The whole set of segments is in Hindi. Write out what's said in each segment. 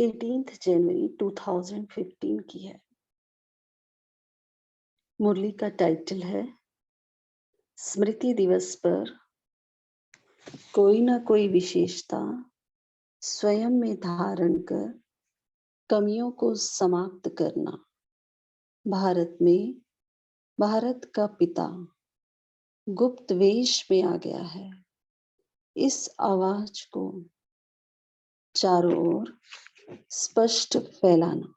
18 जनवरी 2015 की है। मुरली का टाइटल है स्मृति दिवस पर कोई ना कोई विशेषता स्वयं में धारण कर कमियों को समाप्त करना। भारत में भारत का पिता गुप्त वेश में आ गया है। इस आवाज को चारों ओर स्पष्ट फैलाना।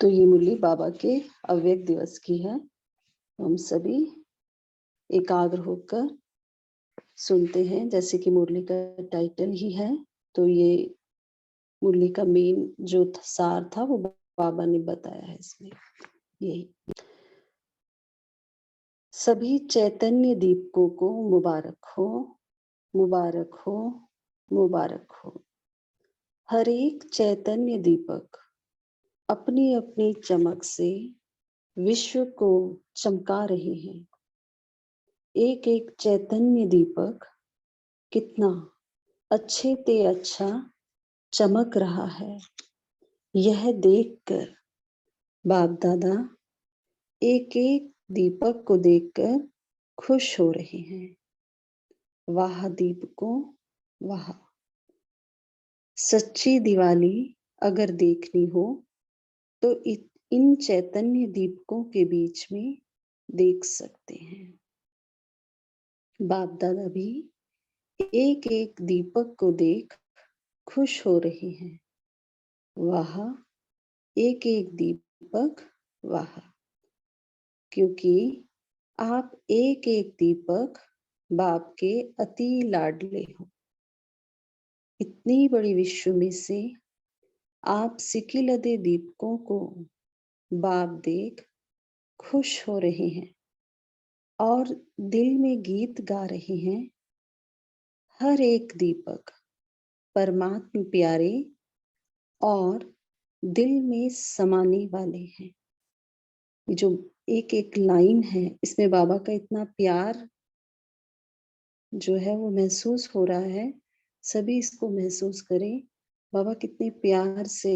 तो ये मुरली बाबा के अव्यक्त दिवस की है। हम सभी एकाग्र होकर सुनते हैं, जैसे कि मुरली का टाइटल ही है। तो ये मुरली का मेन जो सार था वो बाबा ने बताया है इसमें। यही सभी चैतन्य दीपकों को मुबारक हो, मुबारक हो, मुबारक हो। हर एक चैतन्य दीपक अपनी अपनी चमक से विश्व को चमका रहे हैं। एक एक चैतन्य दीपक कितना अच्छे ते अच्छा चमक रहा है, यह देखकर बाप दादा एक एक दीपक को देखकर खुश हो रहे हैं। वाह दीपकों वाह। सच्ची दिवाली अगर देखनी हो तो इन चैतन्य दीपकों के बीच में देख सकते हैं। बाप दादा भी एक एक दीपक को देख खुश हो रहे हैं। वाह एक एक दीपक वाह, क्योंकि आप एक एक दीपक बाप के अति लाडले हो। इतनी बड़ी विश्व में से आप सिकी लदे दीपकों को बाप देख खुश हो रहे हैं और दिल में गीत गा रहे हैं। हर एक दीपक परमात्मा प्यारे और दिल में समाने वाले हैं। जो एक एक लाइन है इसमें बाबा का इतना प्यार जो है वो महसूस हो रहा है। सभी इसको महसूस करें। बाबा कितने प्यार से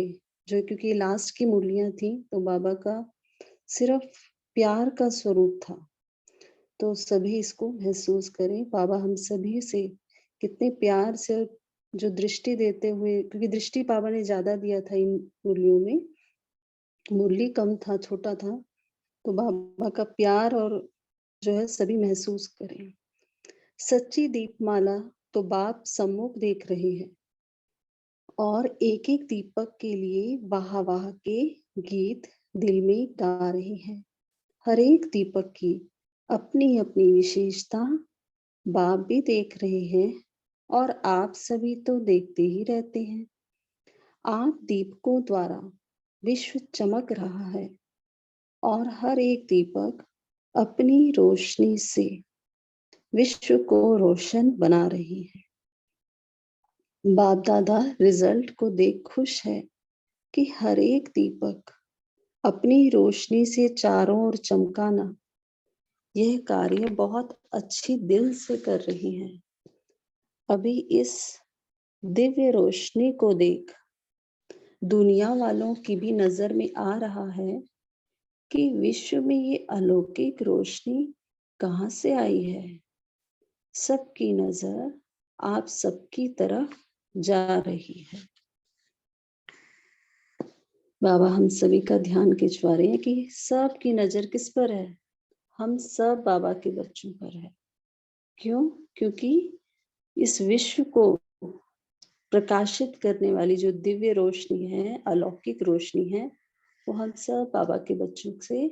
जो, क्योंकि लास्ट की मुरलियां थी तो बाबा का सिर्फ प्यार का स्वरूप था। तो सभी इसको महसूस करें। बाबा हम सभी से कितने प्यार से जो दृष्टि देते हुए, क्योंकि दृष्टि बाबा ने ज्यादा दिया था इन मुरलियों में, मुरली कम था, छोटा था, तो बाबा का प्यार और जो है सभी महसूस करें। सच्ची दीपमाला तो बाप सम्मुख देख रहे हैं और एक एक दीपक के लिए वाह वाह के गीत दिल में गा रहे हैं। हर एक दीपक की अपनी अपनी विशेषता बाप भी देख रहे हैं और आप सभी तो देखते ही रहते हैं। आप दीपकों द्वारा विश्व चमक रहा है और हर एक दीपक अपनी रोशनी से विश्व को रोशन बना रही है। बाप दादा रिजल्ट को देख खुश है कि हर एक दीपक अपनी रोशनी से चारों ओर चमकाना, यह कार्य बहुत अच्छी दिल से कर रही हैं। अभी इस दिव्य रोशनी को देख दुनिया वालों की भी नजर में आ रहा है कि विश्व में ये अलौकिक रोशनी कहाँ से आई है। सबकी नजर आप सबकी तरफ जा रही है। बाबा हम सभी का ध्यान खिंचवा रहे हैं कि सबकी नजर किस पर है। हम सब बाबा के बच्चों पर है। क्यों? क्योंकि इस विश्व को प्रकाशित करने वाली जो दिव्य रोशनी है, अलौकिक रोशनी है, वो हम सब बाबा के बच्चों से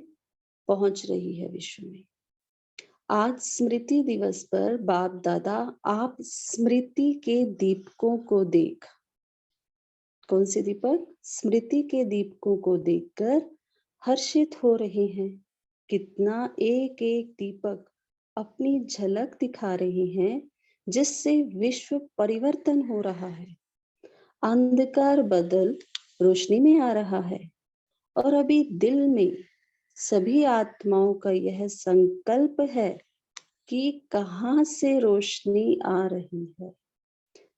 पहुंच रही है विश्व में। आज स्मृति दिवस पर बाप दादा आप स्मृति के दीपकों को देख, कौन से दीपक? स्मृति के दीपकों को देखकर हर्षित हो रहे हैं। कितना एक एक दीपक अपनी झलक दिखा रहे हैं जिससे विश्व परिवर्तन हो रहा है। अंधकार बदल रोशनी में आ रहा है और अभी दिल में सभी आत्माओं का यह संकल्प है कि कहाँ से रोशनी आ रही है।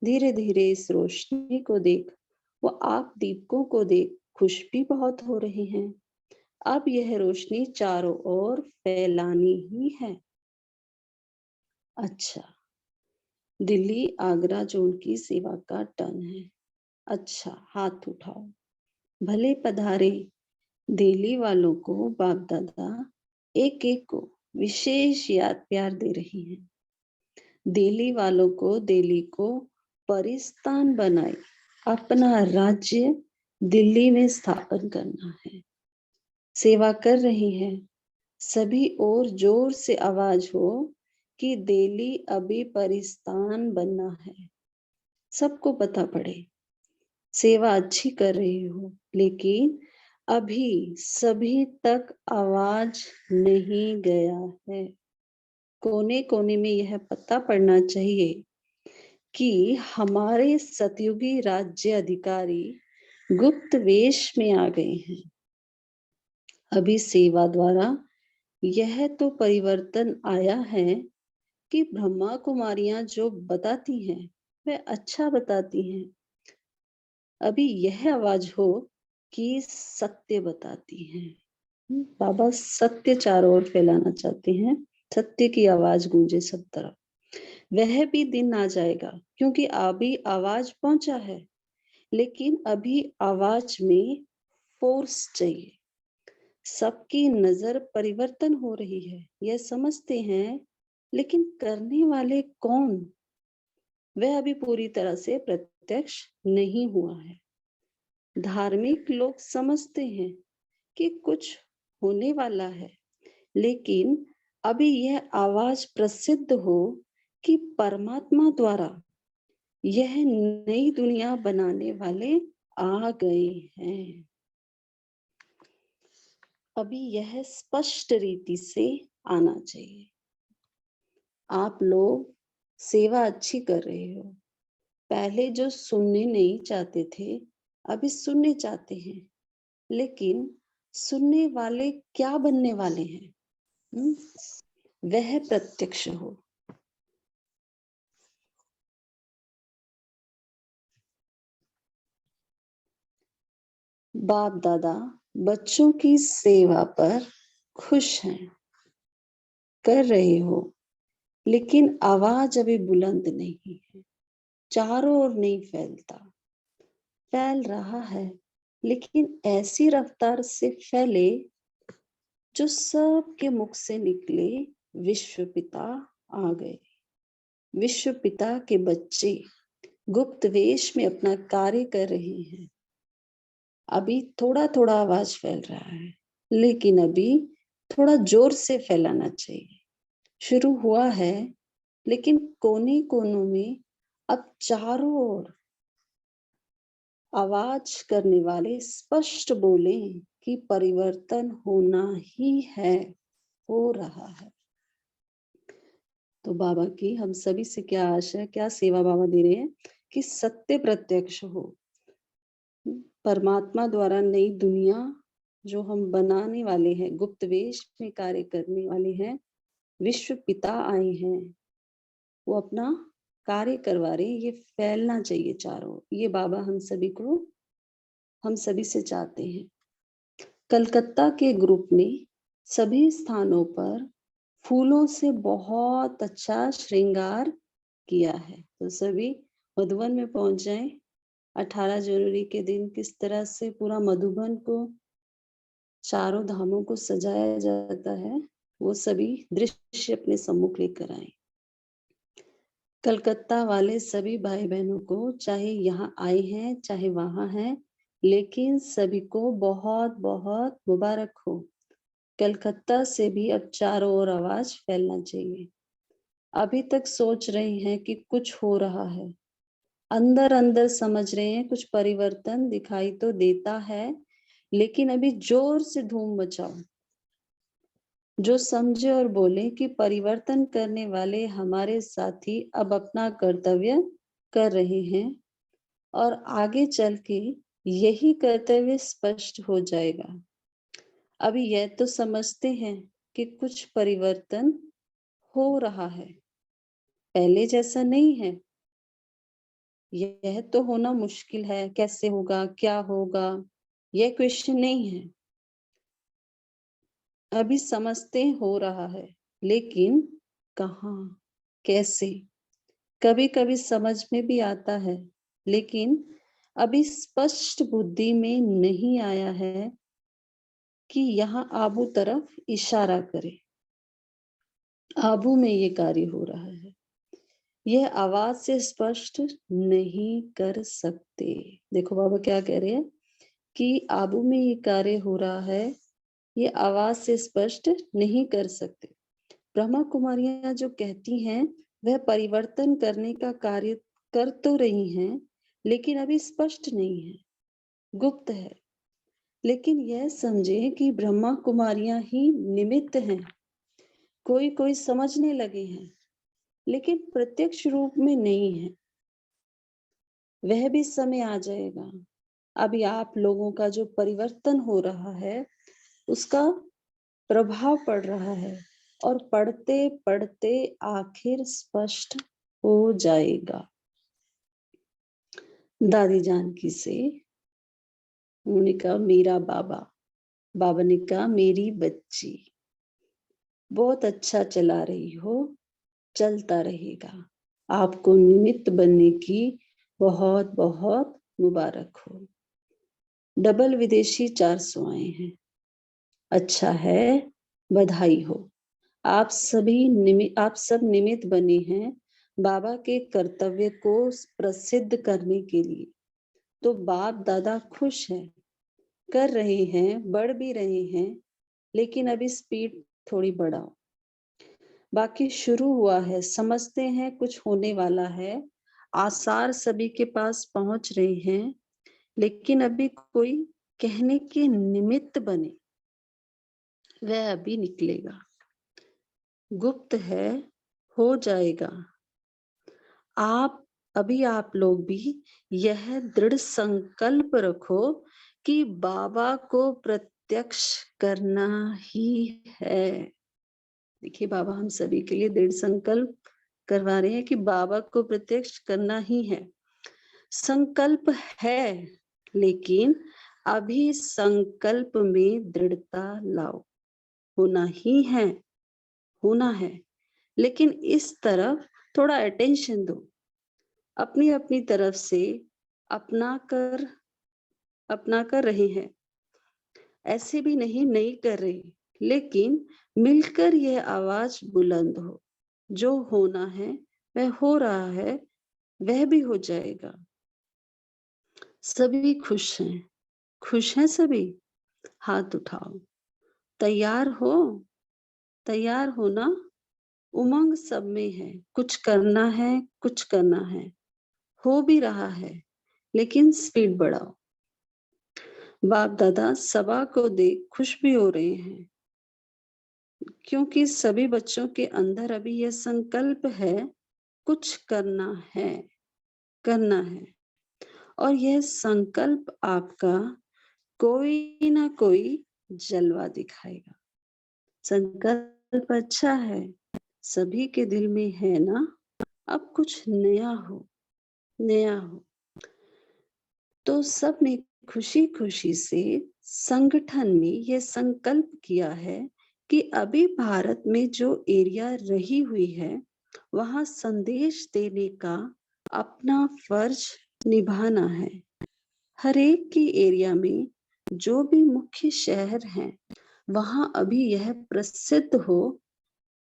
धीरे धीरे इस रोशनी को देख वो आप दीपकों को देख खुश भी बहुत हो रहे हैं। अब यह रोशनी चारों ओर फैलानी ही है। अच्छा, दिल्ली आगरा जोन की सेवा का टर्न है। अच्छा, हाथ उठाओ। भले पधारे। दिल्ली वालों को बाप दादा एक एक को विशेष याद प्यार दे रही हैं। दिल्ली वालों को दिल्ली को परिस्तान बनाए अपना राज्य दिल्ली में स्थापन करना है। सेवा कर रही हैं। सभी और जोर से आवाज हो कि दिल्ली अभी परिस्तान बनना है। सबको पता पड़े। सेवा अच्छी कर रही हो, लेकिन अभी सभी तक आवाज नहीं गया है। कोने कोने में यह पता पड़ना चाहिए कि हमारे सतयुगी राज्य अधिकारी गुप्त वेश में आ गए हैं। अभी सेवा द्वारा यह तो परिवर्तन आया है कि ब्रह्मा कुमारियां जो बताती हैं वह अच्छा बताती हैं। अभी यह आवाज हो कि सत्य बताती हैं। बाबा सत्य चारों ओर फैलाना चाहते हैं। सत्य की आवाज गूंजे सब तरफ। वह भी दिन आ जाएगा, क्योंकि अभी आवाज पहुंचा है, लेकिन अभी आवाज में फोर्स चाहिए। सबकी नजर परिवर्तन हो रही है, यह समझते हैं, लेकिन करने वाले कौन, वह अभी पूरी तरह से प्रत्यक्ष नहीं हुआ है। धार्मिक लोग समझते हैं कि कुछ होने वाला है, लेकिन अभी यह आवाज प्रसिद्ध हो कि परमात्मा द्वारा यह नई दुनिया बनाने वाले आ गए हैं। अभी यह स्पष्ट रीति से आना चाहिए। आप लोग सेवा अच्छी कर रहे हो। पहले जो सुनने नहीं चाहते थे, अभी सुनने चाहते हैं, लेकिन सुनने वाले क्या बनने वाले हैं? वह प्रत्यक्ष हो। बाप दादा बच्चों की सेवा पर खुश हैं, कर रहे हो, लेकिन आवाज अभी बुलंद नहीं है। चारों ओर नहीं फैलता। फैल रहा है, लेकिन ऐसी रफ्तार से फैले जो सबके मुख से निकले, विश्व पिता आ गए। विश्व पिता के बच्चे गुप्त वेश में अपना कार्य कर रहे हैं। अभी थोड़ा थोड़ा आवाज फैल रहा है, लेकिन अभी थोड़ा जोर से फैलाना चाहिए। शुरू हुआ है, लेकिन कोने कोनों में अब चारों ओर आवाज करने वाले स्पष्ट बोले कि परिवर्तन होना ही है, हो रहा है। तो बाबा की हम सभी से क्या आशा है, क्या सेवा बाबा दे रहे हैं कि सत्य प्रत्यक्ष हो। परमात्मा द्वारा नई दुनिया जो हम बनाने वाले हैं, गुप्त वेश में कार्य करने वाले हैं, विश्व पिता आए हैं, वो अपना कार्य करवा रहे हैं। ये फैलना चाहिए चारों। ये बाबा हम सभी से चाहते हैं। कलकत्ता के ग्रुप ने सभी स्थानों पर फूलों से बहुत अच्छा श्रृंगार किया है। तो सभी मधुबन में पहुंच जाएं। 18 जनवरी के दिन किस तरह से पूरा मधुबन को, चारों धामों को सजाया जाता है, वो सभी दृश्य अपने सम्मुख लेकर आए। कलकत्ता वाले सभी भाई बहनों को, चाहे यहाँ आए हैं चाहे वहां हैं, लेकिन सभी को बहुत बहुत मुबारक हो। कलकत्ता से भी अब चारों ओर आवाज फैलना चाहिए। अभी तक सोच रहे हैं कि कुछ हो रहा है, अंदर अंदर समझ रहे हैं कुछ परिवर्तन दिखाई तो देता है, लेकिन अभी जोर से धूम मचाओ। जो समझे और बोले कि परिवर्तन करने वाले हमारे साथी अब अपना कर्तव्य कर रहे हैं, और आगे चल के यही कर्तव्य स्पष्ट हो जाएगा। अभी यह तो समझते हैं कि कुछ परिवर्तन हो रहा है, पहले जैसा नहीं है। यह तो होना मुश्किल है, कैसे होगा, क्या होगा, यह क्वेश्चन नहीं है। अभी समझते हो रहा है, लेकिन कहाँ, कैसे? कभी-कभी समझ में भी आता है, लेकिन अभी स्पष्ट बुद्धि में नहीं आया है कि यहाँ आबू तरफ इशारा करे। आबू में ये कार्य हो रहा है। यह आवाज से स्पष्ट नहीं कर सकते। देखो बाबा क्या कह रहे हैं कि आबू में ये कार्य हो रहा है, ये आवाज से स्पष्ट नहीं कर सकते। ब्रह्मा कुमारियां जो कहती हैं वह परिवर्तन करने का कार्य कर तो रही हैं, लेकिन अभी स्पष्ट नहीं है, गुप्त है। लेकिन यह समझे कि ब्रह्मा कुमारियां ही निमित्त हैं। कोई कोई समझने लगे हैं, लेकिन प्रत्यक्ष रूप में नहीं है। वह भी समय आ जाएगा। अभी आप लोगों का जो परिवर्तन हो रहा है, उसका प्रभाव पड़ रहा है और पढ़ते पढ़ते आखिर स्पष्ट हो जाएगा। दादी जानकी से उन्होंने कहा मेरा बाबा, बाबा ने कहा मेरी बच्ची, बहुत अच्छा चला रही हो, चलता रहेगा। आपको निमित्त बनने की बहुत बहुत मुबारक हो। डबल विदेशी 400 आए हैं। अच्छा है, बधाई हो। आप सब निमित्त बने हैं बाबा के कर्तव्य को प्रसिद्ध करने के लिए। तो बाप दादा खुश हैं, कर रहे हैं, बढ़ भी रहे हैं, लेकिन अभी स्पीड थोड़ी बढ़ाओ। बाकी शुरू हुआ है, समझते हैं कुछ होने वाला है, आसार सभी के पास पहुंच रहे हैं, लेकिन अभी कोई कहने के निमित्त बने, वह अभी निकलेगा। गुप्त है, हो जाएगा। आप लोग भी यह दृढ़ संकल्प रखो कि बाबा को प्रत्यक्ष करना ही है। देखिए बाबा हम सभी के लिए दृढ़ संकल्प करवा रहे हैं कि बाबा को प्रत्यक्ष करना ही है। संकल्प है, लेकिन अभी संकल्प में दृढ़ता लाओ। होना ही है, होना है, लेकिन इस तरफ थोड़ा अटेंशन दो। अपनी अपनी तरफ से अपना कर रहे हैं, ऐसे भी नहीं कर रहे, लेकिन मिलकर यह आवाज बुलंद हो। जो होना है वह हो रहा है, वह भी हो जाएगा। सभी खुश हैं सभी? हाथ उठाओ। तैयार हो? तैयार हो ना? उमंग सब में है, कुछ करना है, हो भी रहा है, लेकिन स्पीड बढ़ाओ। बाप दादा सभा को देख खुश भी हो रहे हैं, क्योंकि सभी बच्चों के अंदर अभी यह संकल्प है, कुछ करना है, और यह संकल्प आपका कोई ना कोई जलवा दिखाएगा। संकल्प अच्छा है, सभी के दिल में है ना, अब कुछ नया हो। तो सबने खुशी खुशी से संगठन में यह संकल्प किया है कि अभी भारत में जो एरिया रही हुई है, वहां संदेश देने का अपना फर्ज निभाना है। हर एक की एरिया में जो भी मुख्य शहर हैं, वहां अभी यह प्रसिद्ध हो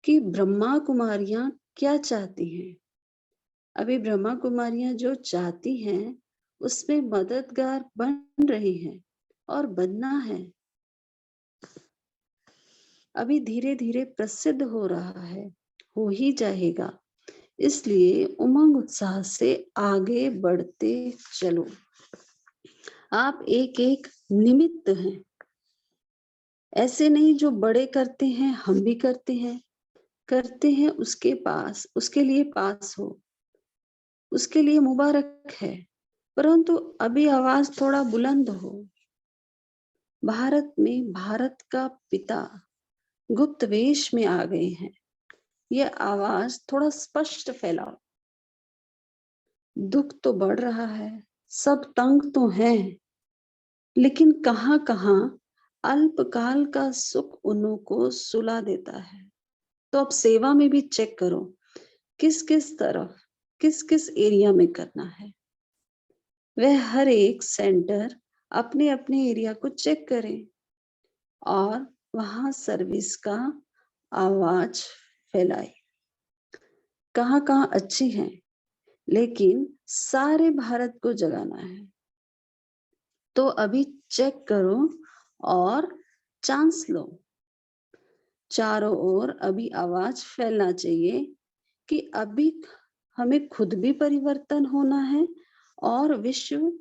कि ब्रह्मा कुमारियां क्या चाहती हैं। अभी ब्रह्मा कुमारियां जो चाहती हैं, उसमें मददगार बन रही हैं और बनना है। अभी धीरे धीरे प्रसिद्ध हो रहा है, हो ही जाएगा। इसलिए उमंग उत्साह से आगे बढ़ते चलो। आप एक एक निमित्त हैं, ऐसे नहीं जो बड़े करते हैं हम भी करते हैं उसके लिए पास हो, उसके लिए मुबारक है, परंतु अभी आवाज थोड़ा बुलंद हो। भारत में भारत का पिता गुप्त वेश में आ गए हैं, यह आवाज थोड़ा स्पष्ट फैलाओ। दुख तो बढ़ रहा है, सब तंग तो हैं, लेकिन कहाँ कहाँ अल्पकाल का सुख उन्हों को सुला देता है। तो अब सेवा में भी चेक करो, किस किस तरफ, किस किस एरिया में करना है। वह हर एक सेंटर अपने अपने एरिया को चेक करें और वहां सर्विस का आवाज फैलाए। कहाँ कहाँ अच्छी है, लेकिन सारे भारत को जगाना है। तो अभी चेक करो और चांस लो। चारों ओर अभी आवाज फैलना चाहिए कि अभी हमें खुद भी परिवर्तन होना है और विश्व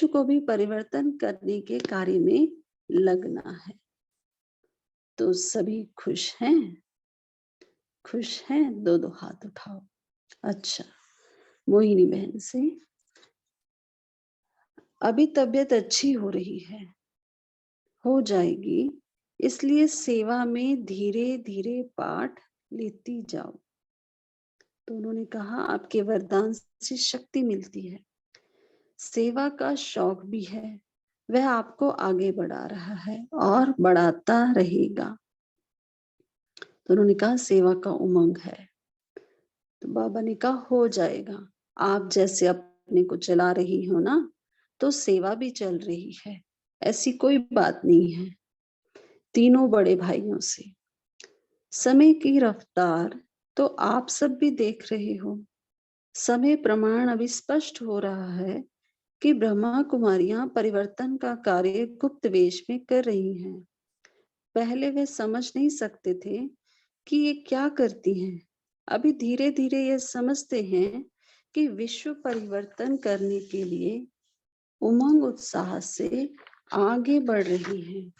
को भी परिवर्तन करने के कार्य में लगना है। तो सभी खुश हैं? खुश हैं? दो दो हाथ उठाओ। अच्छा, मोहिनी बहन से, अभी तबीयत अच्छी हो रही है, हो जाएगी, इसलिए सेवा में धीरे धीरे पाठ लेती जाओ। तो उन्होंने कहा, आपके वरदान से शक्ति मिलती है, सेवा का शौक भी है, वह आपको आगे बढ़ा रहा है और बढ़ाता रहेगा। तो उन्होंने कहा, सेवा का उमंग है। तो बाबा ने कहा, हो जाएगा, आप जैसे अपने को चला रही हो ना, तो सेवा भी चल रही है, ऐसी कोई बात नहीं है। तीनों बड़े भाइयों से समय की रफ्तार तो आप सब भी देख रहे हो। समय प्रमाण अभी स्पष्ट हो रहा है कि ब्रह्मा कुमारियां परिवर्तन का कार्य गुप्त वेश में कर रही हैं। पहले वे समझ नहीं सकते थे कि ये क्या करती हैं। अभी धीरे धीरे ये समझते हैं कि विश्व परिवर्तन करने के लिए उमंग उत्साह से आगे बढ़ रही हैं।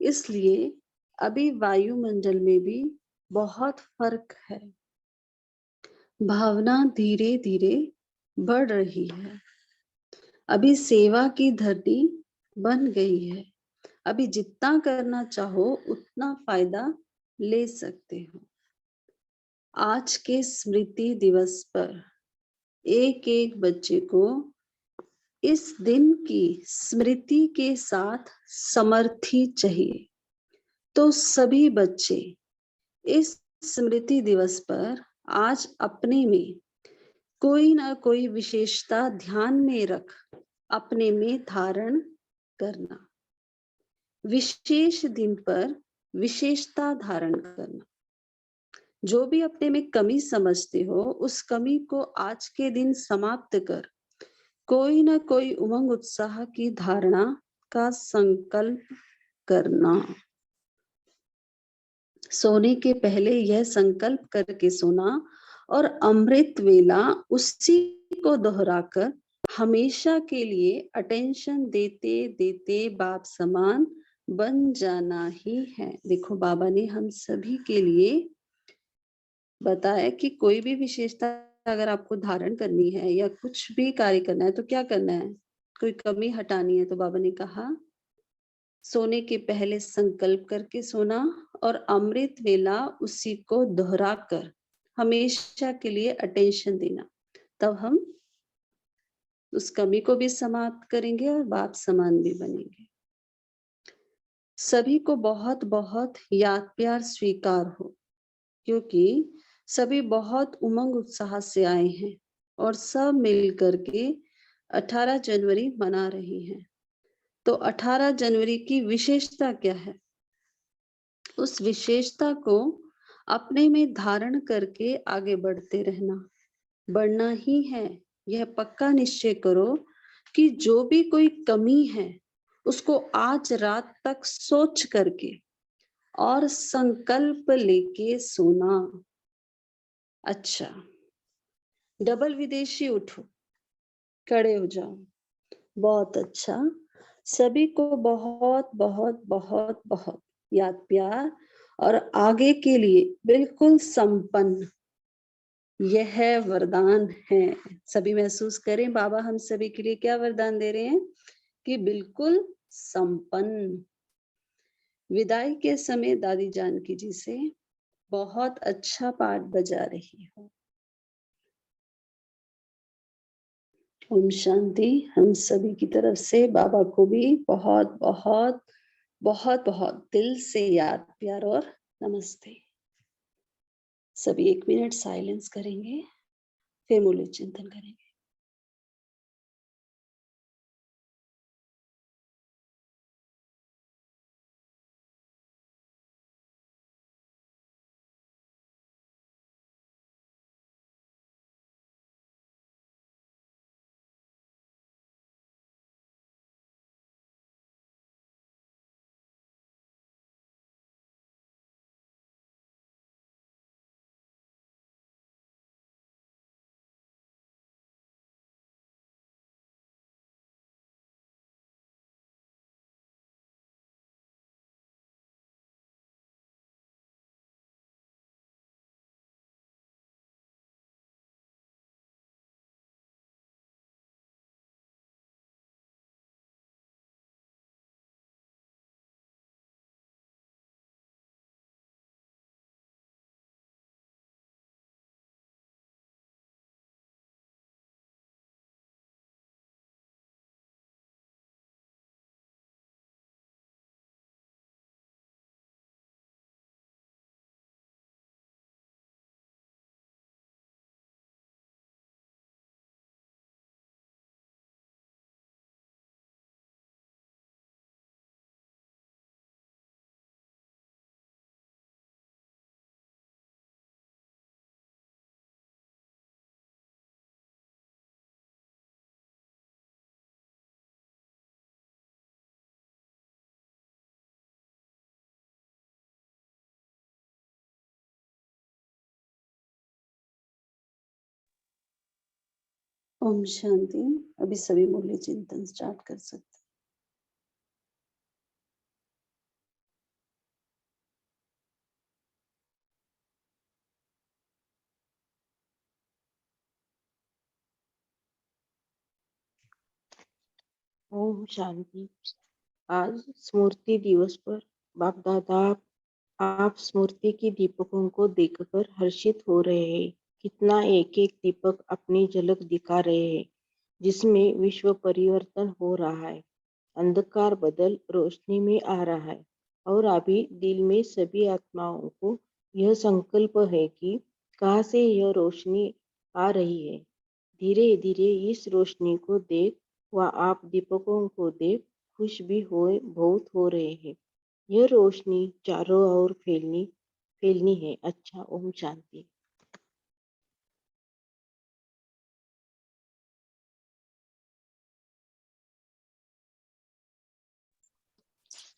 इसलिए अभी वायुमंडल में भी बहुत फर्क है। भावना धीरे धीरे बढ़ रही है। अभी सेवा की धरती बन गई है। अभी जितना करना चाहो उतना फायदा ले सकते हो। आज के स्मृति दिवस पर एक एक बच्चे को इस दिन की स्मृति के साथ समर्थी चाहिए। तो सभी बच्चे इस स्मृति दिवस पर आज अपने में कोई ना कोई विशेषता ध्यान में रख अपने में धारण करना। विशेष दिन पर विशेषता धारण करना। जो भी अपने में कमी समझते हो, उस कमी को आज के दिन समाप्त कर कोई ना कोई उमंग उत्साह की धारणा का संकल्प करना। सोने के पहले यह संकल्प करके सोना और अमृत वेला उसी को दोहराकर हमेशा के लिए अटेंशन देते देते बाप समान बन जाना ही है। देखो, बाबा ने हम सभी के लिए बताया कि कोई भी विशेषता अगर आपको धारण करनी है या कुछ भी कार्य करना है तो क्या करना है, कोई कमी हटानी है, तो बाबा ने कहा सोने के पहले संकल्प करके सोना और अमृत वेला उसी को दोहरा कर हमेशा के लिए अटेंशन देना। तब हम उस कमी को भी समाप्त करेंगे और बाप समान भी बनेंगे। सभी को बहुत बहुत याद प्यार स्वीकार हो, क्योंकि सभी बहुत उमंग उत्साह से आए हैं और सब मिल करके 18 जनवरी मना रही हैं। तो 18 जनवरी की विशेषता क्या है? उस विशेषता को अपने में धारण करके आगे बढ़ते रहना, बढ़ना ही है। यह पक्का निश्चय करो कि जो भी कोई कमी है उसको आज रात तक सोच करके और संकल्प लेके सोना। अच्छा, डबल विदेशी उठो, खड़े हो जाओ। बहुत अच्छा, सभी को बहुत बहुत बहुत बहुत याद प्यार और आगे के लिए बिल्कुल संपन्न यह वरदान है। सभी महसूस करें, बाबा हम सभी के लिए क्या वरदान दे रहे हैं कि बिल्कुल संपन्न। विदाई के समय दादी जानकी जी से बहुत अच्छा पाठ बजा रही हो। ओम शांति। हम सभी की तरफ से बाबा को भी बहुत बहुत बहुत बहुत दिल से याद, प्यार और नमस्ते। सभी 1 मिनट साइलेंस करेंगे, फिर मूल्य चिंतन करेंगे। ओम शांति। अभी सभी मूल्य चिंतन स्टार्ट कर सकते। ओम शांति। आज स्मृति दिवस पर बाप दादा आप स्मृति की दीपकों को देखकर हर्षित हो रहे हैं। कितना एक एक दीपक अपनी झलक दिखा रहे हैं, जिसमें विश्व परिवर्तन हो रहा है। अंधकार बदल रोशनी में आ रहा है और अभी दिल में सभी आत्माओं को यह संकल्प है कि कहाँ से यह रोशनी आ रही है। धीरे धीरे इस रोशनी को देख व आप दीपकों को देख खुश भी बहुत हो रहे हैं। यह रोशनी चारों ओर फैलनी है। अच्छा, ओम शांति।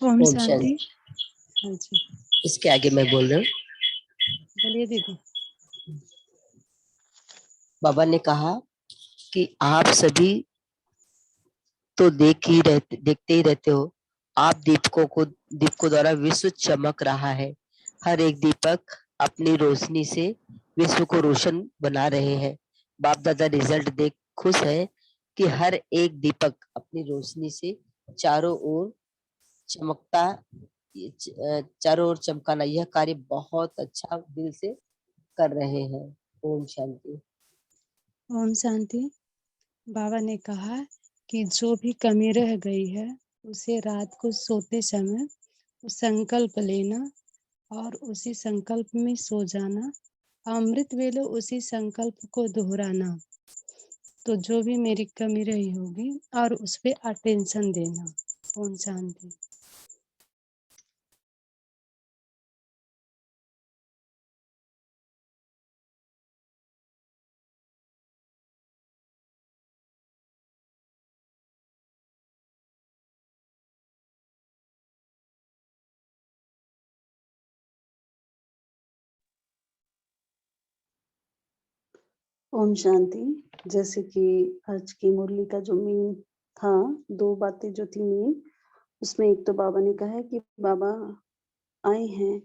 ओम ओम शांति। हाँ जी, इसके आगे मैं बोल रहा हूँ। बोलिए दीदी। बाबा ने कहा कि आप सभी तो देखते ही रहते हो। आप दीपकों द्वारा विश्व चमक रहा है। हर एक दीपक अपनी रोशनी से विश्व को रोशन बना रहे हैं। बाप दादा रिजल्ट देख खुश है कि हर एक दीपक अपनी रोशनी से चारों ओर चमकता चारों ओर चमकाना, यह कार्य बहुत अच्छा दिल से कर रहे हैं। ओम शांति। ओम शांति। बाबा ने कहा कि जो भी कमी रह गई है उसे रात को सोते समय संकल्प लेना और उसी संकल्प में सो जाना। अमृत वेले उसी संकल्प को दोहराना। तो जो भी मेरी कमी रही होगी और उस पे अटेंशन देना। ओम शांति। ओम शांति। जैसे कि आज की मुरली का जो मेन था, 2 बातें जो थी मेन, उसमें एक तो बाबा ने कहा है कि बाबा आए हैं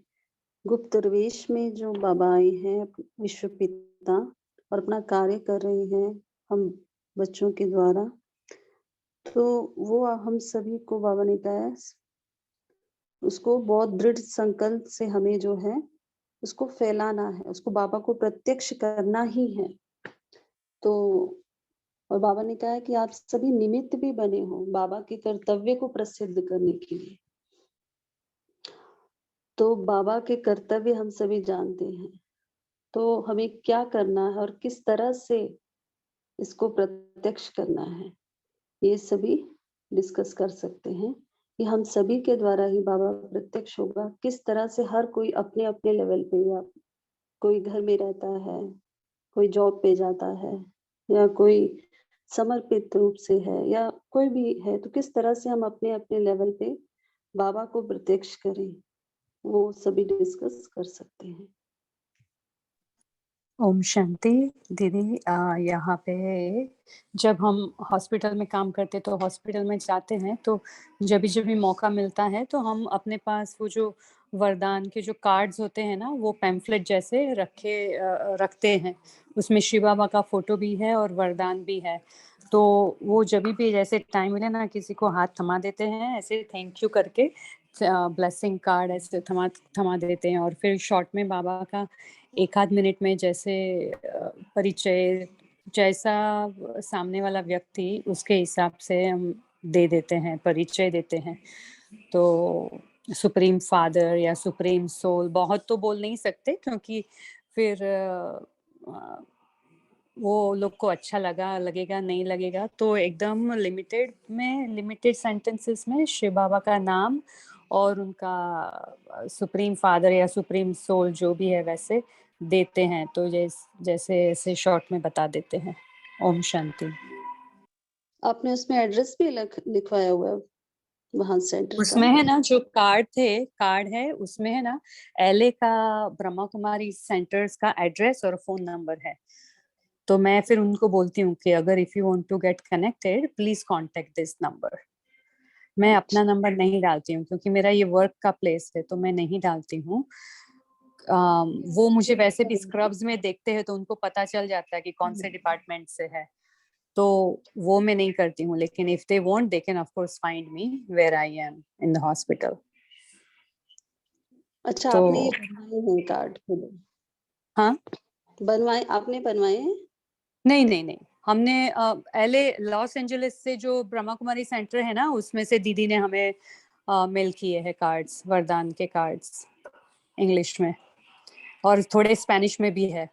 गुप्त दरवेश में, जो बाबा आए हैं विश्व पिता और अपना कार्य कर रहे हैं हम बच्चों के द्वारा। तो वो हम सभी को बाबा ने कहा है उसको बहुत दृढ़ संकल्प से हमें जो है उसको फैलाना है, उसको बाबा को प्रत्यक्ष करना ही है। तो और बाबा ने कहा है कि आप सभी निमित्त भी बने हो बाबा के कर्तव्य को प्रसिद्ध करने के लिए। तो बाबा के कर्तव्य हम सभी जानते हैं, तो हमें क्या करना है और किस तरह से इसको प्रत्यक्ष करना है, ये सभी डिस्कस कर सकते हैं कि हम सभी के द्वारा ही बाबा प्रत्यक्ष होगा। किस तरह से हर कोई अपने-अपने लेवल पे, या कोई घर में रहता है, कोई जॉब पे जाता है, या कोई समर्पित रूप से है, या कोई भी है, तो किस तरह से हम अपने-अपने लेवल पे बाबा को प्रत्यक्ष करें, वो सभी डिस्कस कर सकते हैं। ओम शांति। दीदी यहाँ पे जब हम हॉस्पिटल में काम करते तो हॉस्पिटल में जाते हैं तो जब भी मौका मिलता है तो हम अपने पास वो जो वरदान के जो कार्ड्स होते हैं ना, वो पैम्फलेट जैसे रखते हैं। उसमें शिव बाबा का फोटो भी है और वरदान भी है। तो वो जब भी जैसे टाइम मिले ना, किसी को हाथ थमा देते हैं ऐसे थैंक यू करके, ब्लेसिंग कार्ड ऐसे थमा देते हैं। और फिर शॉर्ट में बाबा का एक आध मिनट में जैसे परिचय, जैसा सामने वाला व्यक्ति उसके हिसाब से हम दे देते हैं, परिचय देते हैं। तो सुप्रीम फादर या सुप्रीम सोल बहुत तो बोल नहीं सकते, क्योंकि फिर वो लोग को अच्छा लगेगा नहीं लगेगा। तो एकदम लिमिटेड सेंटेंसेस में शिव बाबा का नाम और उनका सुप्रीम फादर या सुप्रीम सोल जो भी है वैसे देते हैं। तो जैसे ऐसे शॉर्ट में बता देते हैं। ओम शांति। आपने उसमें एड्रेस भी लिखवाया हुआ है वहां सेंटर उसमें का? है ना, जो कार्ड है उसमें है ना, LA का ब्रह्मा कुमारी सेंटर्स का एड्रेस और फोन नंबर है। तो मैं फिर उनको बोलती हूँ कि अगर if you want to get connected please contact this number. मैं अपना नंबर नहीं डालती हूँ क्योंकि मेरा ये वर्क का प्लेस है, तो मैं नहीं डालती हूँ। वो मुझे वैसे भी स्क्रब्स में देखते हैं तो उनको पता चल जाता है कि कौन से डिपार्टमेंट से है, तो वो मैं नहीं करती हूँ। लेकिन if they want they can of course find me where I am in the hospital. अच्छा, तो आपने ये बनवाए हैं कार्ड खुद? हाँ, बनवाए, आपने बनवाए हैं? नहीं, हमने LA लॉस एंजलिस से जो ब्रह्मा कुमारी सेंटर है ना, उसमें से दीदी ने हमें मेल किए हैं कार्ड्स, वरदान के कार्ड्स इंग्लिश में, और थोड़े स्पेनिश में भी है।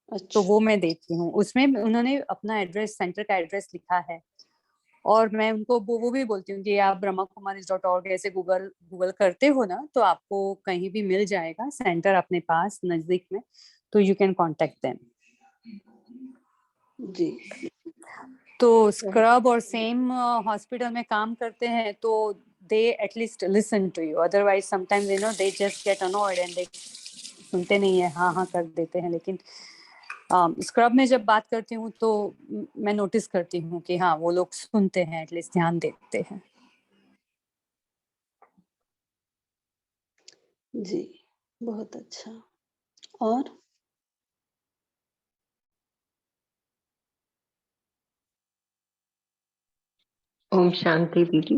तो अच्छा, वो मैं देती हूँ। उसमें उन्होंने अपना एड्रेस, सेंटर का एड्रेस लिखा है, और मैं उनको वो भी बोलती हूँ कि आप brahmakumaris.org ऐसे गूगल करते हो ना, तो आपको कहीं भी मिल जाएगा सेंटर अपने पास नजदीक में, तो यू कैन कॉन्टेक्ट देम। जी। तो स्क्रब और सेम हॉस्पिटल में काम करते हैं तो they at least listen to you, otherwise sometimes you know they just get annoyed and they सुनते नहीं है, हाँ कर देते हैं। लेकिन स्क्रब में जब बात करती हूँ तो मैं नोटिस करती हूँ कि हाँ वो लोग सुनते हैं, एटलीस्ट ध्यान देते हैं। जी, बहुत अच्छा। और ओम शांति दीदी।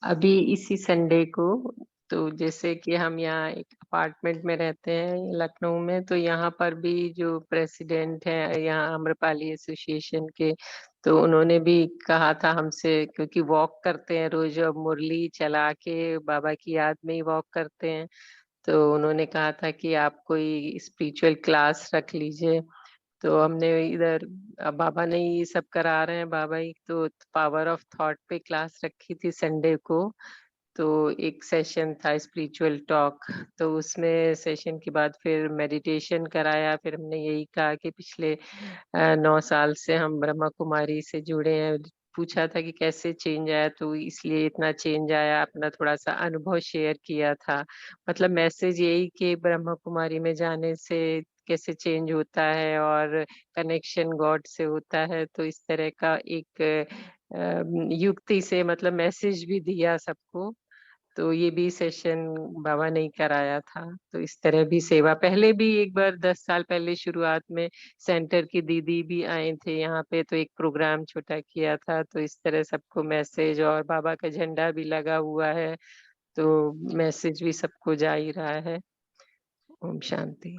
अभी इसी संडे को, तो जैसे कि हम यहाँ एक अपार्टमेंट में रहते हैं लखनऊ में, तो यहाँ पर भी जो प्रेसिडेंट है यहाँ आम्रपाली एसोसिएशन के, तो उन्होंने भी कहा था हमसे, क्योंकि वॉक करते हैं रोज, अब मुरली चला के बाबा की याद में ही वॉक करते हैं, तो उन्होंने कहा था कि आप कोई स्पिरिचुअल क्लास रख लीजिए। तो हमने इधर, बाबा ने ये सब करा रहे हैं, बाबा ही तो पावर ऑफ थॉट पे क्लास रखी थी संडे को। तो एक सेशन था स्पिरिचुअल टॉक, तो उसमें सेशन के बाद फिर मेडिटेशन कराया। फिर हमने यही कहा कि पिछले 9 साल से हम ब्रह्मा कुमारी से जुड़े हैं, पूछा था कि कैसे चेंज आया, तो इसलिए इतना चेंज आया, अपना थोड़ा सा अनुभव शेयर किया था। मतलब मैसेज यही कि ब्रह्मा कुमारी में जाने से कैसे चेंज होता है और कनेक्शन गॉड से होता है। तो इस तरह का एक युक्ति से मतलब मैसेज भी दिया सबको। तो ये भी सेशन बाबा ने ही कराया था। तो इस तरह भी सेवा पहले भी एक बार 10 साल पहले शुरुआत में सेंटर की दीदी भी आए थे यहाँ पे, तो एक प्रोग्राम छोटा किया था। तो इस तरह सबको मैसेज, और बाबा का झंडा भी लगा हुआ है, तो मैसेज भी सबको जा ही रहा है। ओम शांति।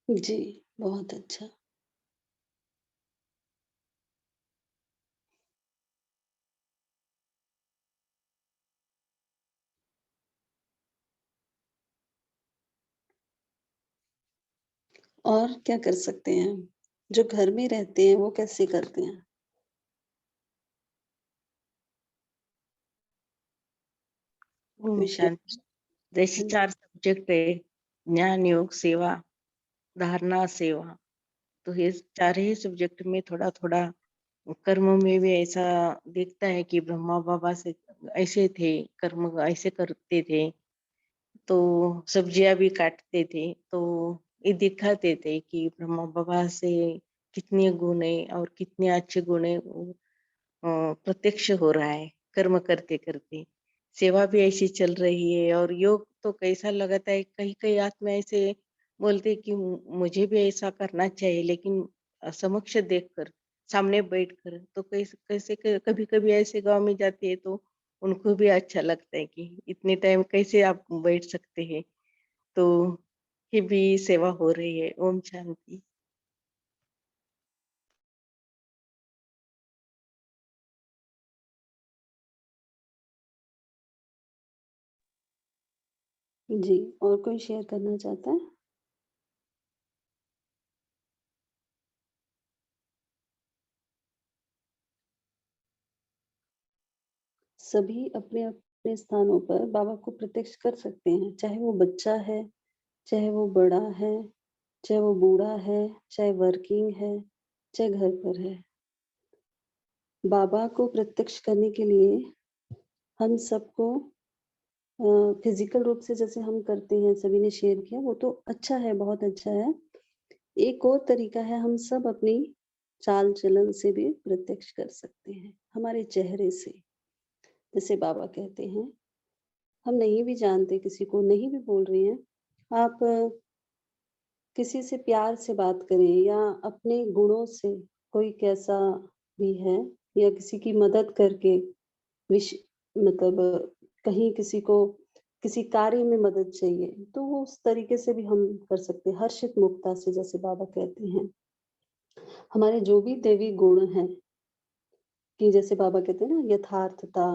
जी, बहुत अच्छा। और क्या कर सकते हैं हम? जो घर में रहते हैं वो कैसे करते हैं? ओम कोई शेयर शांति। जैसे हुँ, 4 सब्जेक्ट है, ज्ञान, योग, सेवा, धारणा, सेवा। तो ये चारही सब्जेक्ट में थोड़ा-थोड़ा कर्म में भी ऐसा दिखता है कि ब्रह्मा बाबा से ऐसे थे, कर्म ऐसे करते थे, तो सब्जियाँ भी काटते थे, तो ये दिखाते थे कि ब्रह्मा बाबा से कितने गुण है और कितने अच्छे गुण है, वो प्रत्यक्ष हो रहा है कर्म करते-करते। सेवा भी ऐसी चल रही है और योग तो कैसा लगता है, कहीं-कहीं आत्मा ऐसे बोलते हैं कि मुझे भी ऐसा करना चाहिए, लेकिन समक्ष देखकर, सामने बैठकर तो कैसे कभी-कभी ऐसे गाँव में जाते हैं तो उनको भी अच्छा लगता है कि इतने टाइम कैसे आप बैठ सकते हैं। तो ये भी सेवा हो रही है। ओम शांति। जी, और कोई शेयर करना चाहता है? सभी अपने-अपने स्थानों पर बाबा को प्रत्यक्ष कर सकते हैं, चाहे वो बच्चा है, चाहे वो बड़ा है, चाहे वो बूढ़ा है, चाहे वर्किंग है, चाहे घर पर है। बाबा को प्रत्यक्ष करने के लिए हम सबको फिज़िकल रूप से जैसे हम करते हैं, सभी ने शेयर किया, वो तो अच्छा है, बहुत अच्छा है। एक और तरीका है, हम सब अपनी चाल-चलन से भी प्रत्यक्ष कर सकते हैं, हमारे चेहरे से। जैसे बाबा कहते हैं, हम नहीं भी जानते किसी को, नहीं भी बोल रहे हैं, आप किसी से प्यार से बात करें या अपने गुणों से कोई कैसा भी है या किसी की मदद करके विश मतलब कहीं किसी को किसी कार्य में मदद चाहिए, तो वो उस तरीके से भी हम कर सकते हैं, हर्षित मुक्ता से जैसे बाबा कहते हैं। हमारे जो भी दैवी गुण हैं कि जैसे बाबा कहते हैं ना यथार्थता,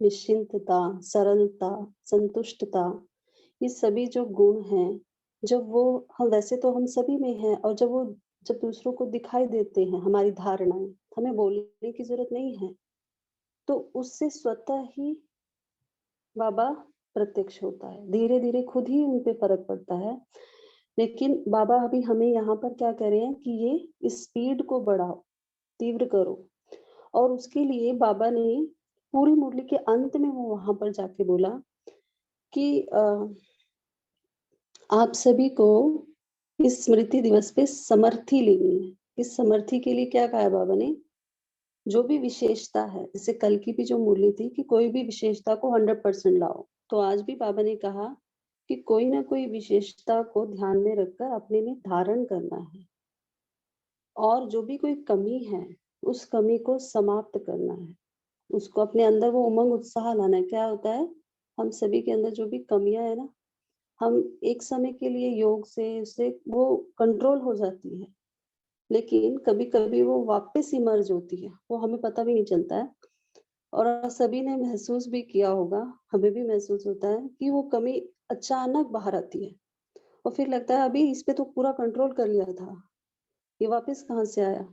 निश्चिंतता, सरलता, संतुष्टता, ये सभी जो गुण हैं, जब वो हम वैसे तो हम सभी में हैं और जब दूसरों को दिखाई देते हैं हमारी धारणाएँ, हमें बोलने की ज़रूरत नहीं है, तो उससे स्वतः ही बाबा प्रत्यक्ष होता है। धीरे-धीरे खुद ही उन पे फ़र्क पड़ता है। लेकिन बाबा अभी हमें यहाँ पर क्या कह रहे हैं कि ये इस स्पीड को बढ़ाओ, तीव्र करो और उसके लिए बाबा ने पूरी मुरली के अंत में वो वहाँ पर जाके बोला कि आप सभी को इस स्मृति दिवस पे समर्थी लेनी है। इस समर्थी के लिए क्या कहा है बाबा ने? जो भी विशेषता है, जैसे कल की भी जो मुरली थी कि कोई भी विशेषता को 100% लाओ। तो आज भी बाबा ने कहा कि कोई ना कोई विशेषता को ध्यान में रखकर अपने में धारण करना है और जो भी कोई कमी है, उस कमी को समाप्त करना है। उसको अपने अंदर वो उमंग उत्साह लाना है। क्या होता है, हम सभी के अंदर जो भी कमियाँ है ना, हम एक समय के लिए योग से उससे वो कंट्रोल हो जाती है, लेकिन कभी-कभी वो वापस इमर्ज होती है, वो हमें पता भी नहीं चलता है। और सभी ने महसूस भी किया होगा, हमें भी महसूस होता है कि वो कमी अचानक बाहर आती है और फिर लगता है अभी इस पे तो पूरा कंट्रोल कर लिया था, ये वापस कहाँ से आया?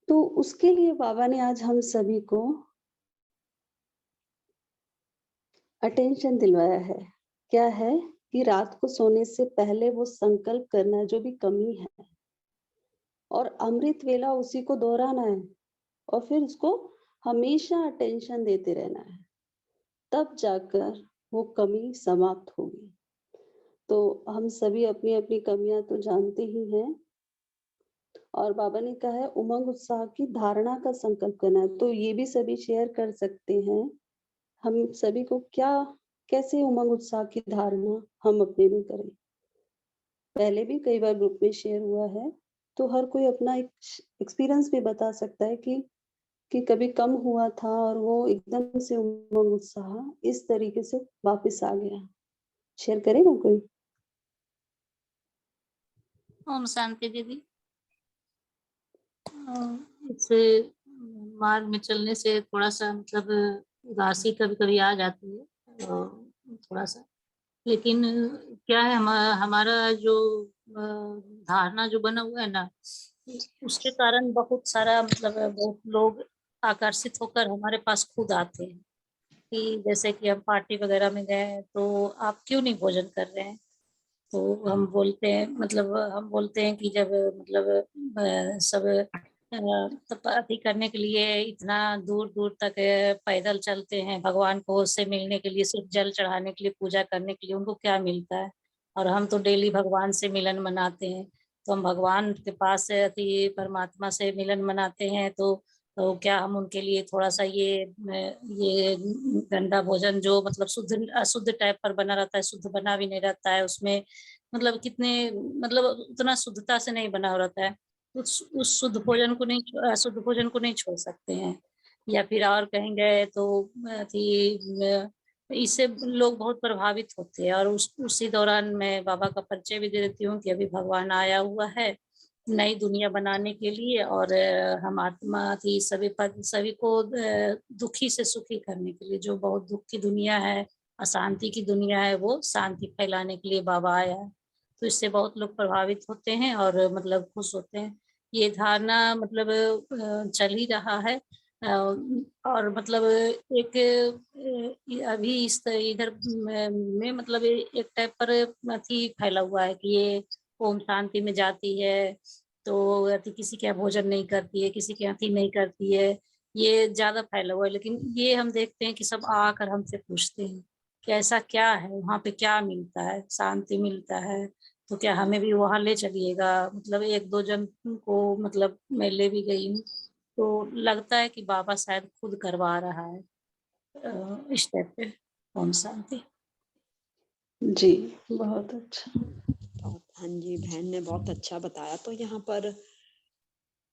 तो उसके लिए बाबा ने आज हम सभी को अटेंशन दिलवाया है। क्या है कि रात को सोने से पहले वो संकल्प करना है जो भी कमी है और अमृत वेला उसी को दोहराना है और फिर उसको हमेशा अटेंशन देते रहना है। तब जाकर वो कमी समाप्त होगी। तो हम सभी अपनी-अपनी कमियाँ तो जानते ही हैं और बाबा ने कहा है उमंग उत्साह की धारणा का संकल्प करना है, तो ये भी सभी शेयर कर सकते हैं। हम सभी को क्या कैसे उमंग उत्साह की धारणा हम अपने में करें? पहले भी कई बार ग्रुप में शेयर हुआ है, तो हर कोई अपना एक एक्सपीरियंस भी बता सकता है कि कि कभी कम हुआ था और वो एकदम से उमंग उत्साह इस तरीके से वापस आ गया। शेयर करेगा कोई? ओम शांति दीदी। इस मार्ग में चलने से थोड़ा सा मतलब उदासी कभी कभी आ जाती है थोड़ा सा, लेकिन क्या है हमारा जो धारणा जो बना हुआ है ना, उसके कारण बहुत सारा मतलब बहुत लोग आकर्षित होकर हमारे पास खुद आते हैं कि जैसे कि हम पार्टी वगैरह में गए तो आप क्यों नहीं भोजन कर रहे हैं। तो हम बोलते हैं मतलब हम बोलते हैं कि जब मतलब सब अति करने के लिए इतना दूर दूर तक पैदल चलते हैं भगवान को उससे मिलने के लिए, सिर्फ जल चढ़ाने के लिए, पूजा करने के लिए, उनको क्या मिलता है। और हम तो डेली भगवान से मिलन मनाते हैं, तो हम भगवान के पास से अति परमात्मा से मिलन मनाते हैं, तो क्या हम उनके लिए थोड़ा सा ये गंदा भोजन जो मतलब शुद्ध अशुद्ध टाइप पर बना रहता है, शुद्ध बना भी नहीं रहता है उसमें, मतलब कितने मतलब उतना शुद्धता से नहीं बना रहता है, उस शुद्ध भोजन को नहीं, अशुद्ध भोजन को नहीं छोड़ सकते हैं। या फिर और कहेंगे तो इससे लोग बहुत प्रभावित होते हैं। और उसी दौरान मैं बाबा का परिचय भी दे देती हूँ कि अभी भगवान आया हुआ है नई दुनिया बनाने के लिए, और हम आत्मा थी सभी को दुखी से सुखी करने के लिए, जो बहुत दुख की दुनिया है, अशांति की दुनिया है, वो शांति फैलाने के लिए बाबा आया है। तो इससे बहुत लोग प्रभावित होते हैं और मतलब खुश होते हैं। ये धारणा मतलब चल ही रहा है। और मतलब एक अभी इस इधर में मतलब एक टाइप पर अथी फैला हुआ है कि ये ओम शांति में जाती है तो अति किसी के यहाँ भोजन नहीं करती है, किसी के यहाँ अथी नहीं करती है, ये ज्यादा फैला हुआ है। लेकिन ये हम देखते हैं कि सब आकर हमसे पूछते हैं कि ऐसा क्या है, वहाँ पे क्या मिलता है, शांति मिलता है, तो क्या हमें भी वहां ले चलिएगा। मतलब एक दो जन को मतलब मैं ले भी गई हूँ, तो लगता है कि बाबा शायद खुद करवा रहा है इस टाइप पे। ओम शांति। जी, बहुत अच्छा। हाँ जी, बहन ने बहुत अच्छा बताया। तो यहाँ पर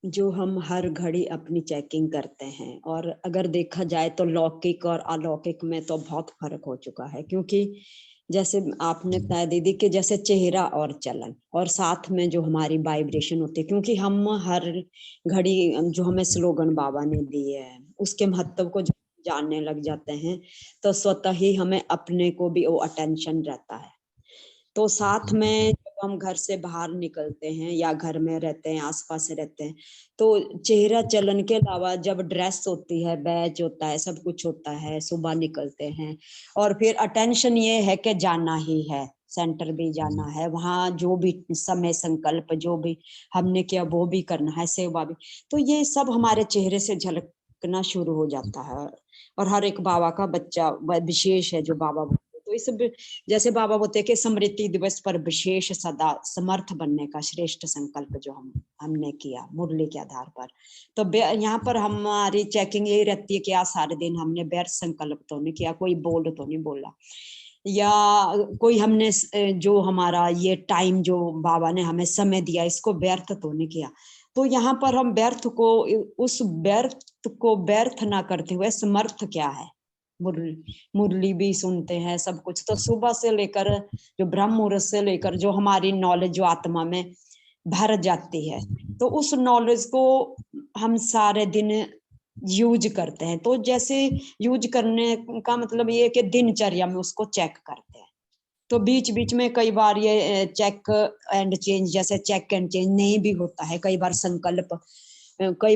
जो हम हर घड़ी अपनी चेकिंग करते हैं, और अगर देखा जाए तो लौकिक और अलौकिक में तो बहुत फर्क हो चुका है, क्योंकि जैसे आपने बताया दीदी कि जैसे चेहरा और चलन और साथ में जो हमारी वाइब्रेशन होती है, क्योंकि हम हर घड़ी जो हमें स्लोगन बाबा ने दिए हैं उसके महत्व को जो जानने लग जाते हैं, तो स्वतः ही हमें अपने को भी वो अटेंशन रहता है। तो साथ में जब हम घर से बाहर निकलते हैं या घर में रहते हैं, आसपास रहते हैं, तो चेहरा चलन के अलावा जब ड्रेस होती है, बैज होता है, सब कुछ होता है, सुबह निकलते हैं और फिर अटेंशन ये है कि जाना ही है, सेंटर भी जाना है, वहाँ जो भी समय संकल्प जो भी हमने किया वो भी करना है, सेवा भी, तो ये सब हमारे चेहरे से झलकना शुरू हो जाता है। और हर एक बाबा का बच्चा विशेष है जो बाबा, तो इस जैसे बाबा बोलते हैं कि स्मृति दिवस पर विशेष सदा समर्थ बनने का श्रेष्ठ संकल्प जो हमने किया मुरली के आधार पर, तो यहाँ पर हमारी चेकिंग यही रहती है कि आज सारे दिन हमने व्यर्थ संकल्प तो नहीं किया, कोई बोल तो नहीं बोला, या कोई हमने जो हमारा ये टाइम जो बाबा ने हमें समय दिया इसको व्यर्थ तो नहीं किया। तो यहाँ पर हम व्यर्थ को, उस व्यर्थ को व्यर्थ ना करते हुए समर्थ क्या है, मुरली भी सुनते हैं, सब कुछ, तो सुबह से लेकर जो ब्रह्म मुहूर्त से लेकर जो हमारी नॉलेज जो आत्मा में भर जाती है, तो उस नॉलेज को हम सारे दिन यूज करते हैं। तो जैसे यूज करने का मतलब ये कि दिनचर्या में उसको चेक करते हैं, तो बीच बीच में कई बार ये चेक एंड चेंज, जैसे चेक एंड चेंज नहीं भी होता है, कई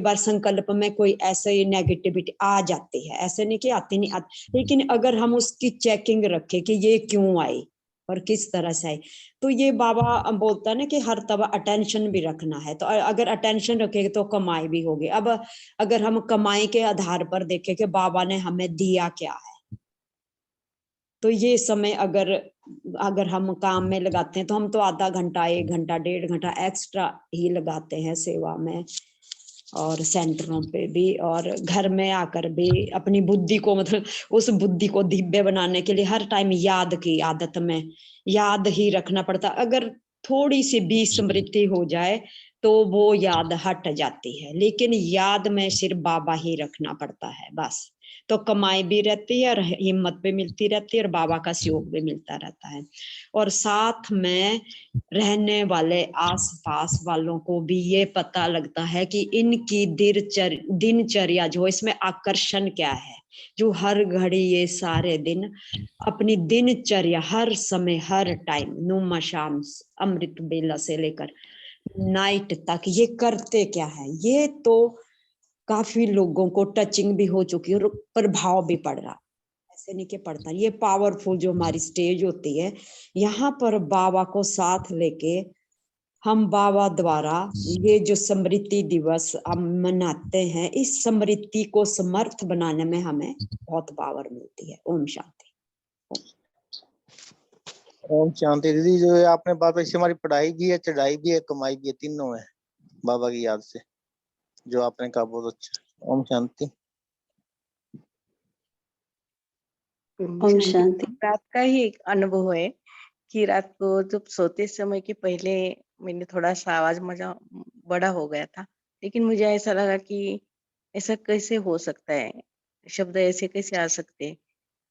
बार संकल्प में कोई ऐसे नेगेटिविटी आ जाती है, ऐसे नहीं कि आती नहीं आती, लेकिन अगर हम उसकी चेकिंग रखें कि ये क्यों आई और किस तरह से आई, तो ये बाबा बोलता है ना कि हर तरह अटेंशन भी रखना है। तो अगर अटेंशन रखेंगे तो कमाई भी होगी। अब अगर हम कमाई के आधार पर देखें कि बाबा ने हमें दिया क्या है, तो ये समय अगर हम काम में लगाते हैं तो हम तो आधा घंटा, 1 घंटा, 1.5 घंटा एक्स्ट्रा ही लगाते हैं सेवा में और सेंटरों पे भी, और घर में आकर भी अपनी बुद्धि को मतलब उस बुद्धि को दिव्य बनाने के लिए हर टाइम याद की आदत में याद ही रखना पड़ता। अगर थोड़ी सी भी स्मृति हो जाए तो वो याद हट जाती है, लेकिन याद में सिर्फ बाबा ही रखना पड़ता है बस। तो कमाई भी रहती है और हिम्मत भी मिलती रहती है और बाबा का सहयोग भी मिलता रहता है। और साथ में रहने वाले आसपास वालों को भी ये पता लगता है कि इनकी दिनचर्या जो इसमें आकर्षण क्या है, जो हर घड़ी ये सारे दिन अपनी दिनचर्या हर समय हर टाइम नुमा शाम अमृत बेला से लेकर नाइट तक ये करते क्या है, ये तो काफी लोगों को टचिंग भी हो चुकी है और प्रभाव भी पड़ रहा। ऐसे नहीं कि पड़ता, ये पावरफुल जो हमारी स्टेज होती है, यहाँ पर बाबा को साथ लेके हम बाबा द्वारा ये जो स्मृति दिवस हम मनाते हैं, इस स्मृति को समर्थ बनाने में हमें बहुत पावर मिलती है। ओम शांति। ओम शांति। दीदी जो है आपने बात ऐसी, हमारी पढ़ाई भी है, चढ़ाई भी है, कमाई भी है, तीनों है बाबा की याद से, जो आपने कहा बहुत अच्छा। ओम शांति। ओम शांति। रात का ही एक अनुभव है कि रात को जब सोते समय के पहले मैंने थोड़ा सा आवाज मजा बड़ा हो गया था, लेकिन मुझे ऐसा लगा कि ऐसा कैसे हो सकता है, शब्द ऐसे कैसे आ सकते हैं।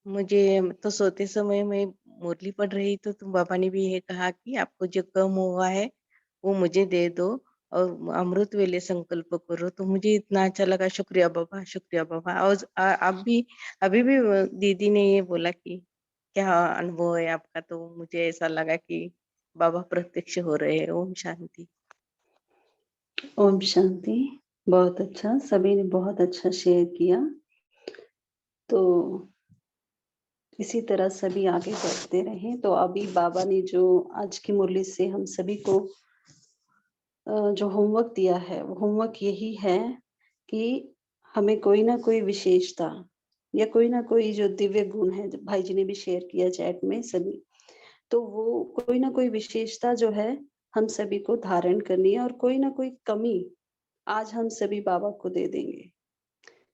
मुझे तो सोते समय मैं मुरली पढ़ रही तो बाबा ने भी ये कहा कि आपको जो कम हुआ है वो मुझे दे दो और अमृत वेले संकल्प करो। तो मुझे इतना अच्छा लगा, शुक्रिया बाबा, शुक्रिया बाबा। और आप भी अभी भी दीदी ने ये बोला कि क्या अनुभव है आपका, तो मुझे ऐसा लगा कि बाबा प्रत्यक्ष हो रहे हैं। ओम शांति। ओम शांति। बहुत अच्छा, सभी ने बहुत अच्छा शेयर किया। तो इसी तरह सभी आगे बढ़ते रहें। तो अभी बाबा ने जो आज की मुरली से हम सभी को जो होमवर्क दिया है, वो होमवर्क यही है कि हमें कोई ना कोई विशेषता या कोई ना कोई जो दिव्य गुण है, जो भाई जी ने भी शेयर किया चैट में सभी, तो वो कोई ना कोई विशेषता जो है हम सभी को धारण करनी है और कोई ना कोई कमी आज हम सभी बाबा को दे देंगे।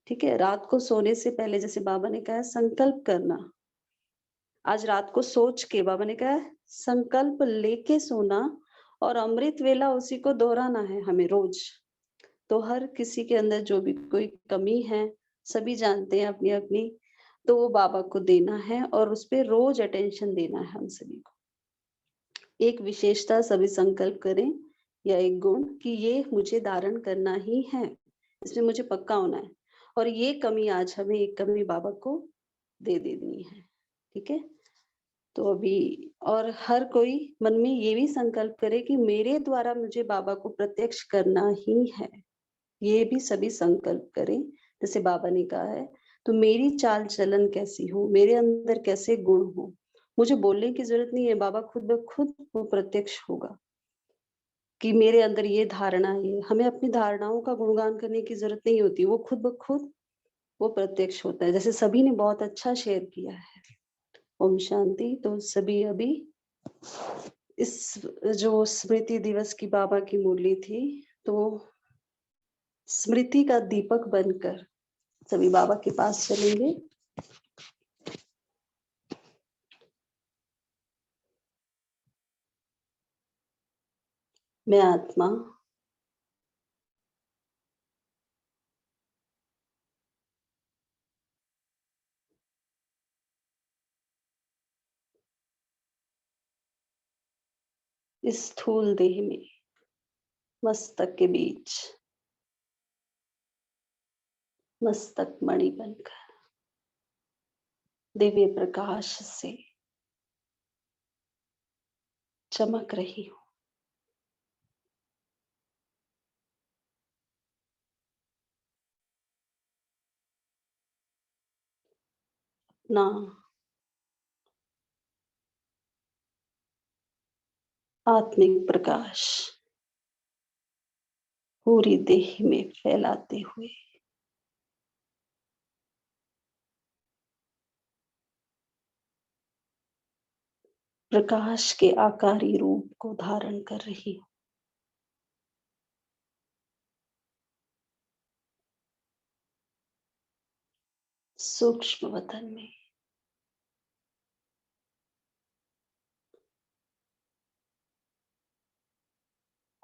ठीक है, रात को सोने से पहले जैसे बाबा ने कहा संकल्प करना, आज रात को सोच के बाबा ने कहा संकल्प लेके सोना और अमृत वेला उसी को दोहराना है हमें रोज। तो हर किसी के अंदर जो भी कोई कमी है, सभी जानते हैं अपनी अपनी, तो वो बाबा को देना है और उस पर रोज अटेंशन देना है हम सभी को। एक विशेषता सभी संकल्प करें या एक गुण कि ये मुझे धारण करना ही है, इसमें मुझे पक्का होना है और ये कमी आज हमें एक कमी बाबा को दे देनी है। ठीक है, तो अभी और हर कोई मन में ये भी संकल्प करे कि मेरे द्वारा मुझे बाबा को प्रत्यक्ष करना ही है। ये भी सभी संकल्प करें जैसे बाबा ने कहा है। तो मेरी चाल चलन कैसी हो, मेरे अंदर कैसे गुण हो, मुझे बोलने की जरूरत नहीं है, बाबा खुद ब खुद वो प्रत्यक्ष होगा कि मेरे अंदर ये धारणा है। हमें अपनी धारणाओं का गुणगान करने की जरूरत नहीं होती, वो खुद ब खुद वो प्रत्यक्ष होता है। जैसे सभी ने बहुत अच्छा शेयर किया है। ओम शांति। तो सभी अभी इस जो स्मृति दिवस की बाबा की मुरली थी, तो स्मृति का दीपक बनकर सभी बाबा के पास चलेंगे। मैं आत्मा इस स्थूल देह में मस्तक के बीच मस्तक मणि बनकर दिव्य प्रकाश से चमक रही हूँ। अपना आत्मिक प्रकाश पूरी देह में फैलाते हुए प्रकाश के आकारी रूप को धारण कर रही हूँ। सूक्ष्म वतन में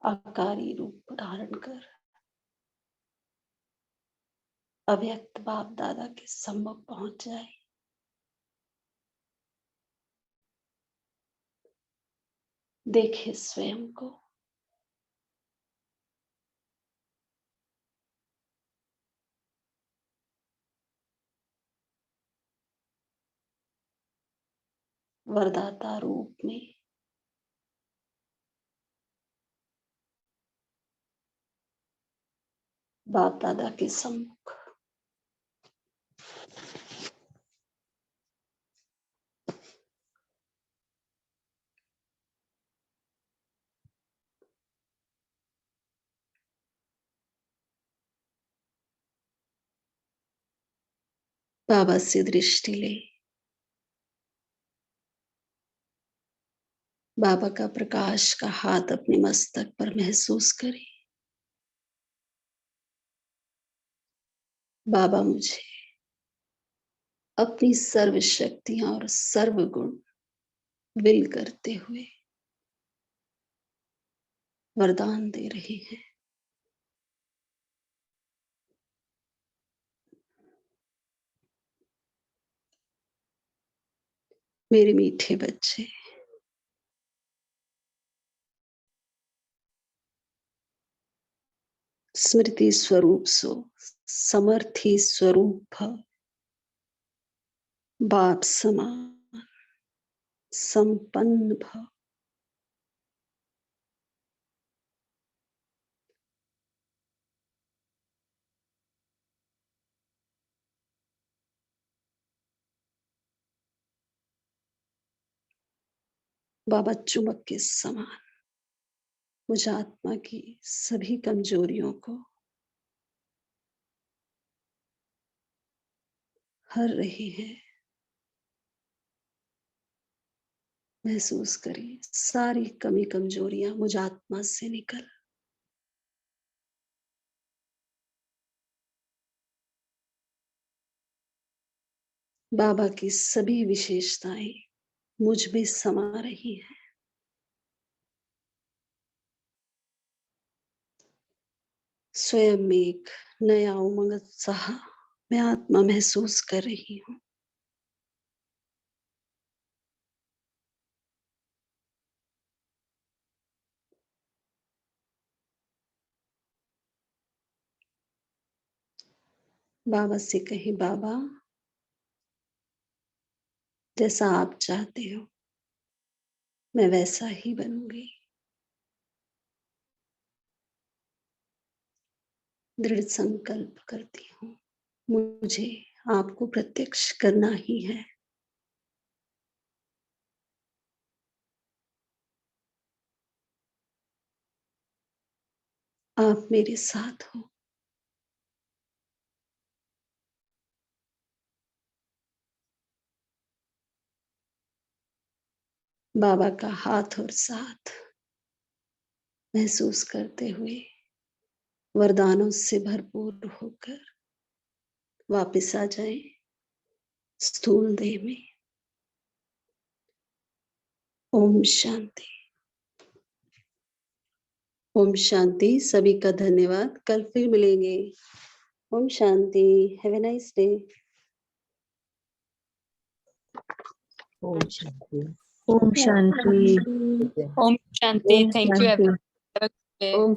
आकारी रूप धारण कर अव्यक्त बाप दादा के सम्मुख पहुंच जाए। देखे स्वयं को, वरदाता रूप में बाप दादा के सम्मुख। बाबा से दृष्टि ले, बाबा का प्रकाश का हाथ अपने मस्तक पर महसूस करें। बाबा मुझे अपनी सर्व शक्तियां और सर्व गुण विल करते हुए वरदान दे रहे हैं। मेरे मीठे बच्चे, स्मृति स्वरूप सो, समर्थी स्वरूप भव, बाप समान संपन्न भव। बाबा चुंबक के समान मुझ आत्मा की सभी कमजोरियों को हर रही है। महसूस करें सारी कमी कमजोरियां मुझ आत्मा से निकल बाबा की सभी विशेषताएं मुझ में समा रही हैं। स्वयं में एक नया उमंग उत्साह मैं आत्मा महसूस कर रही हूँ। बाबा से कहें, बाबा जैसा आप चाहते हो मैं वैसा ही बनूंगी। दृढ़ संकल्प करती हूँ, मुझे आपको प्रत्यक्ष करना ही है। आप मेरे साथ हो। बाबा का हाथ और साथ महसूस करते हुए वरदानों से भरपूर होकर वापस आ जाए स्थूल देह में। ओम शांति। ओम शांति। सभी का धन्यवाद। कल फिर मिलेंगे। ओम शांति। Have a nice day. ओम शांति। ओम शांति। ओम शांति। ओम थैंक यू शांति। एवरीवन। ओम